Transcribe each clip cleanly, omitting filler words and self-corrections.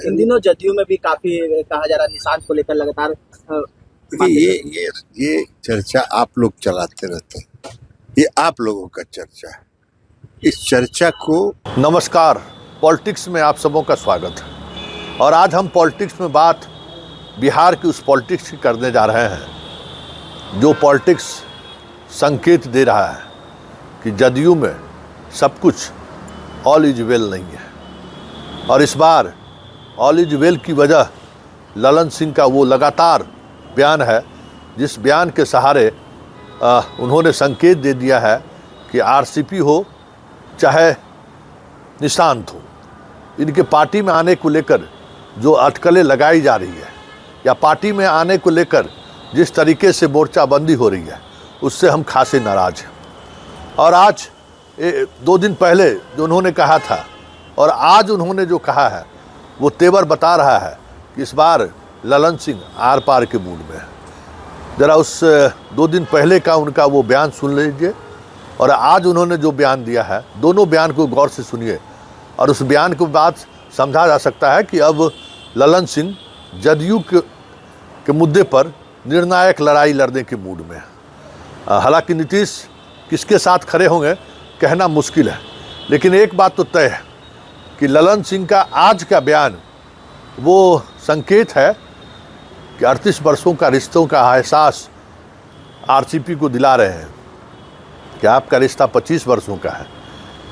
इन दिनों जदयू में भी काफी कहा जा रहा है निशांत को लेकर लगातार देखिए ये चर्चा आप लोग चलाते रहते हैं, ये आप लोगों का चर्चा है। इस चर्चा को नमस्कार, पॉलिटिक्स में आप सबों का स्वागत है। और आज हम पॉलिटिक्स में बात बिहार की उस पॉलिटिक्स की करने जा रहे हैं जो पॉलिटिक्स संकेत दे रहा है कि जदयू में सब कुछ ऑल इज वेल नहीं है। और इस बार ऑल इज वेल की वजह ललन सिंह का वो लगातार बयान है, जिस बयान के सहारे उन्होंने संकेत दे दिया है कि आरसीपी हो चाहे निशांत हो, इनके पार्टी में आने को लेकर जो अटकलें लगाई जा रही है या पार्टी में आने को लेकर जिस तरीके से मोर्चाबंदी हो रही है उससे हम खासे नाराज़ हैं। और आज 2 दिन पहले जो उन्होंने कहा था और आज उन्होंने जो कहा है वो तेवर बता रहा है कि इस बार ललन सिंह आर पार के मूड में है। ज़रा उस 2 दिन पहले का उनका वो बयान सुन लीजिए और आज उन्होंने जो बयान दिया है, दोनों बयान को गौर से सुनिए और उस बयान के बाद समझा जा सकता है कि अब ललन सिंह जदयू के मुद्दे पर निर्णायक लड़ाई लड़ने के मूड में है। हालांकि नीतीश किसके साथ खड़े होंगे कहना मुश्किल है, लेकिन एक बात तो तय है कि ललन सिंह का आज का बयान वो संकेत है कि 38 वर्षों का रिश्तों का एहसास आरसीपी को दिला रहे हैं कि आपका रिश्ता 25 वर्षों का है,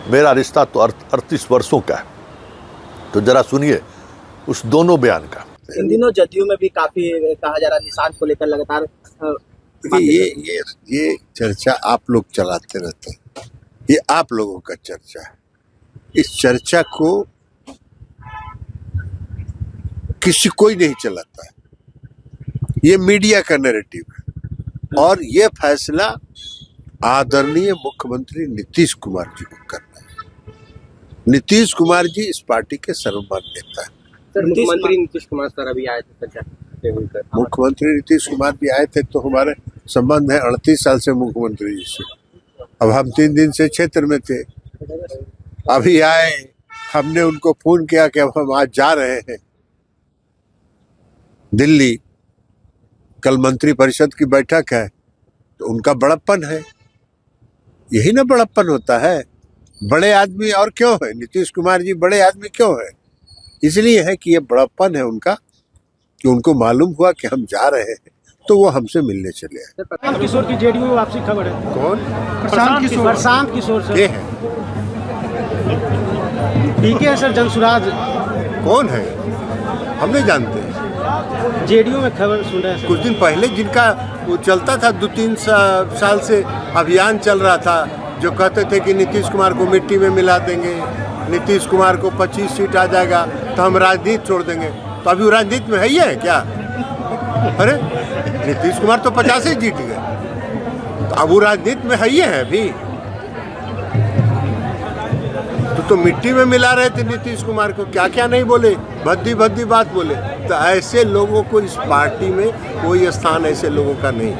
मेरा रिश्ता तो 38 वर्षों का है। तो ज़रा सुनिए उस दोनों बयान का। इन दिनों जदयू में भी काफी कहा जा रहा है निशांत को लेकर लगातार ये चर्चा आप लोग चलाते रहते हैं, ये आप लोगों का चर्चा है। इस चर्चा को कोई नहीं चलाता है, ये मीडिया का नैरेटिव है और ये फैसला आदरणीय मुख्यमंत्री नीतीश कुमार जी को करना है। नीतीश कुमार जी इस पार्टी के सर्वमान्य नेता है। मुख्यमंत्री नीतीश कुमार सर अभी आए थे चर्चा। मुख्यमंत्री नीतीश कुमार भी आए थे तो हमारे संबंध है 38 साल से मुख्यमंत्री जी से। अब हम 3 दिन से क्षेत्र में थे, अभी आए, हमने उनको फोन किया कि अब हम आज जा रहे हैं दिल्ली, कल मंत्री परिषद की बैठक है, तो उनका बड़प्पन है। यही ना बड़प्पन होता है, बड़े आदमी और क्यों है, नीतीश कुमार जी बड़े आदमी क्यों है, इसलिए है कि ये बड़प्पन है उनका कि उनको मालूम हुआ कि हम जा रहे हैं तो वो हमसे मिलने चले आए। प्रशांत किशोर की जेडीयू में वापसी खबर है। कौन? प्रशांत किशोर सर। ये है पीके है सर, जनसुराज कौन है हम नहीं जानते। जेडीयू में खबर सुन रहे हैं। कुछ दिन पहले जिनका वो चलता था 2-3 साल से अभियान चल रहा था, जो कहते थे कि नीतीश कुमार को मिट्टी में मिला देंगे, नीतीश कुमार को 25 सीट आ जाएगा तो हम राजनीति छोड़ देंगे। तो अभी वो राजनीति में है ही है क्या? अरे नीतीश कुमार तो 50 ही जीत गए, तो अब वो राजनीति में है ही है अभी। तो मिट्टी में मिला रहे थे नीतीश कुमार को, क्या क्या नहीं बोले, भद्दी भद्दी बात बोले। तो ऐसे लोगों को इस पार्टी में कोई स्थान ऐसे लोगों का नहीं।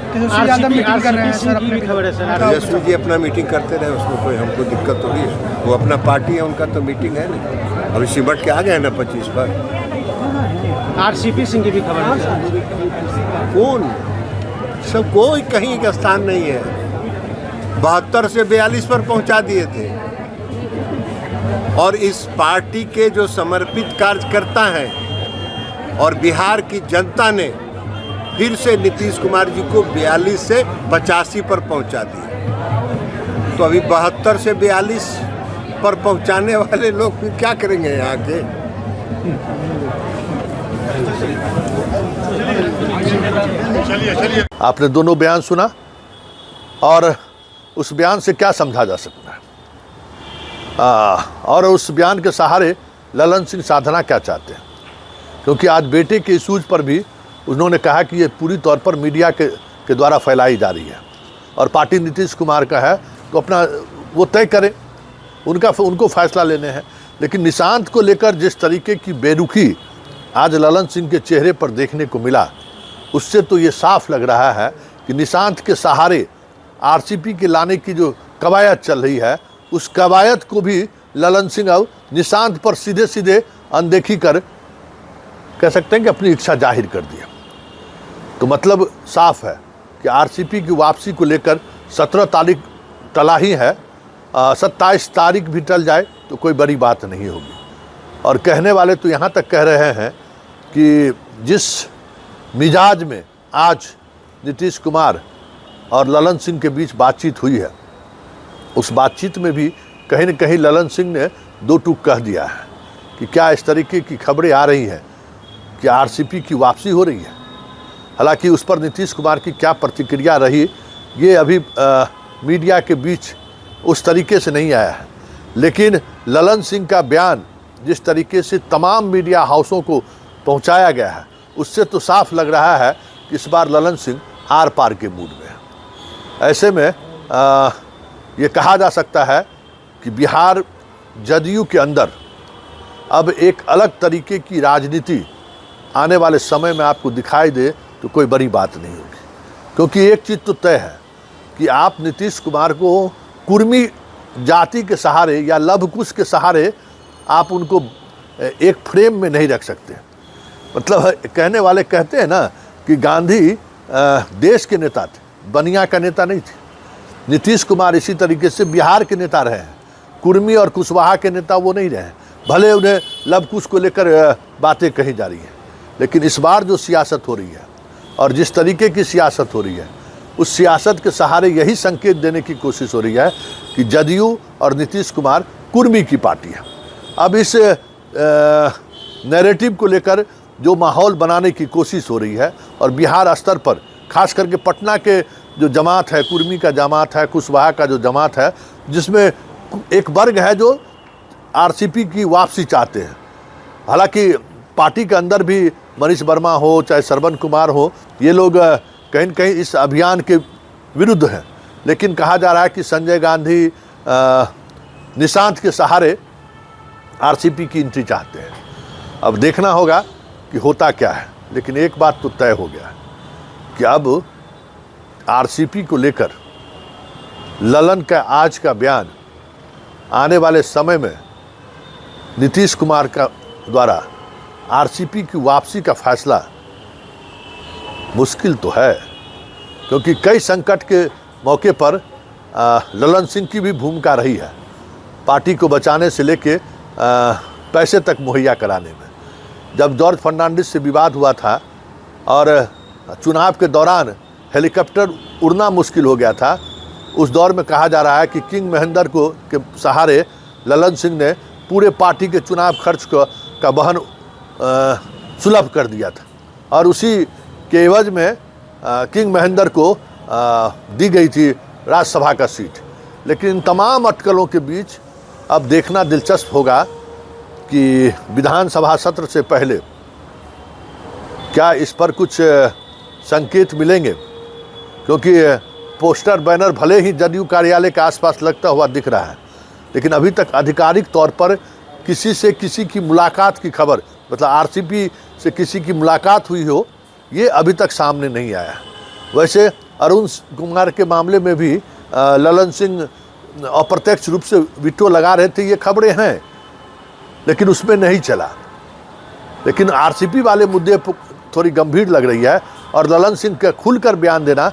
यशवी जी अपना मीटिंग करते रहे, उसमें कोई हमको दिक्कत हो रही है, वो अपना पार्टी है, उनका तो मीटिंग है नहीं। अभी सिमट के आ गए ना 25 पर। आरसीपी सिंह की भी खबर है। कौन? सब कोई कहीं का स्थान नहीं है। 72 से 42 पर पहुंचा दिए थे और इस पार्टी के जो समर्पित कार्यकर्ता हैं और बिहार की जनता ने फिर से नीतीश कुमार जी को 42 से 85 पर पहुंचा दिया। तो अभी 72 से 42 पर पहुंचाने वाले लोग फिर क्या करेंगे यहाँ के? आपने दोनों बयान सुना और उस बयान से क्या समझा जा सकता है और उस बयान के सहारे ललन सिंह साधना क्या चाहते हैं, क्योंकि आज बेटे के इशूज पर भी उन्होंने कहा कि ये पूरी तौर पर मीडिया के द्वारा फैलाई जा रही है और पार्टी नीतीश कुमार का है तो अपना वो तय करें, उनको फैसला लेने हैं। लेकिन निशांत को लेकर जिस तरीके की बेरुखी आज ललन सिंह के चेहरे पर देखने को मिला, उससे तो ये साफ लग रहा है कि निशांत के सहारे आरसीपी के लाने की जो कवायद चल रही है, उस कवायद को भी ललन सिंह अब निशांत पर सीधे सीधे अनदेखी कर कह सकते हैं कि अपनी इच्छा जाहिर कर दिया। तो मतलब साफ है कि आरसीपी की वापसी को लेकर 17 तारीख टला ही है, 27 तारीख भी टल जाए तो कोई बड़ी बात नहीं होगी। और कहने वाले तो यहाँ तक कह रहे हैं कि जिस मिजाज में आज नीतीश कुमार और ललन सिंह के बीच बातचीत हुई है, उस बातचीत में भी कहीं न कहीं ललन सिंह ने दो टूक कह दिया है कि क्या इस तरीके की खबरें आ रही हैं कि आरसीपी की वापसी हो रही है। हालांकि उस पर नीतीश कुमार की क्या प्रतिक्रिया रही ये अभी मीडिया के बीच उस तरीके से नहीं आया है, लेकिन ललन सिंह का बयान जिस तरीके से तमाम मीडिया हाउसों को पहुंचाया गया है, उससे तो साफ लग रहा है कि इस बार ललन सिंह आर पार के मूड में है। ऐसे में ये कहा जा सकता है कि बिहार जदयू के अंदर अब एक अलग तरीके की राजनीति आने वाले समय में आपको दिखाई दे तो कोई बड़ी बात नहीं होगी, क्योंकि एक चीज़ तो तय है कि आप नीतीश कुमार को कुर्मी जाति के सहारे या लवकुश के सहारे आप उनको एक फ्रेम में नहीं रख सकते। मतलब कहने वाले कहते हैं ना कि गांधी देश के नेता थे, बनिया का नेता नहीं थे। नीतीश कुमार इसी तरीके से बिहार के नेता रहे हैं, कुर्मी और कुशवाहा के नेता वो नहीं रहे। भले उन्हें लवकुश को लेकर बातें कही जा रही हैं, लेकिन इस बार जो सियासत हो रही है और जिस तरीके की सियासत हो रही है, उस सियासत के सहारे यही संकेत देने की कोशिश हो रही है कि जदयू और नीतीश कुमार कुर्मी की पार्टी है। अब इस नैरेटिव को लेकर जो माहौल बनाने की कोशिश हो रही है और बिहार स्तर पर खास करके पटना के जो जमात है, कुर्मी का जमात है, कुशवाहा का जो जमात है, जिसमें एक वर्ग है जो आरसीपी की वापसी चाहते हैं। हालांकि पार्टी के अंदर भी मनीष वर्मा हो चाहे श्रवण कुमार हो, ये लोग कहीं न कहीं इस अभियान के विरुद्ध हैं, लेकिन कहा जा रहा है कि संजय गांधी निशांत के सहारे आरसीपी की एंट्री चाहते हैं। अब देखना होगा कि होता क्या है, लेकिन एक बात तो तय हो गया कि अब आरसीपी को लेकर ललन का आज का बयान आने वाले समय में नीतीश कुमार का द्वारा आरसीपी की वापसी का फैसला मुश्किल तो है, क्योंकि कई संकट के मौके पर ललन सिंह की भी भूमिका रही है, पार्टी को बचाने से लेके पैसे तक मुहैया कराने में। जब जॉर्ज फर्नांडिस से विवाद हुआ था और चुनाव के दौरान हेलीकॉप्टर उड़ना मुश्किल हो गया था, उस दौर में कहा जा रहा है कि किंग महेंद्र को के सहारे ललन सिंह ने पूरे पार्टी के चुनाव खर्च का वहन सुलभ कर दिया था और उसी के एवज में किंग महेंद्र को दी गई थी राज्यसभा का सीट। लेकिन इन तमाम अटकलों के बीच अब देखना दिलचस्प होगा कि विधानसभा सत्र से पहले क्या इस पर कुछ संकेत मिलेंगे, क्योंकि पोस्टर बैनर भले ही जदयू कार्यालय के आसपास लगता हुआ दिख रहा है, लेकिन अभी तक आधिकारिक तौर पर किसी से किसी की मुलाकात की खबर, मतलब आरसीपी से किसी की मुलाकात हुई हो, ये अभी तक सामने नहीं आया। वैसे अरुण कुमार के मामले में भी ललन सिंह अप्रत्यक्ष रूप से वीटो लगा रहे थे, ये खबरें हैं, लेकिन उसमें नहीं चला। लेकिन आरसीपी वाले मुद्दे पर थोड़ी गंभीर लग रही है और ललन सिंह का खुलकर बयान देना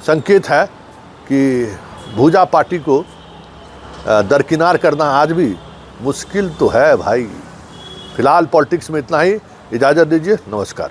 संकेत है कि भूजा पार्टी को दरकिनार करना आज भी मुश्किल तो है भाई। फिलहाल पॉलिटिक्स में इतना ही, इजाज़त दीजिए, नमस्कार।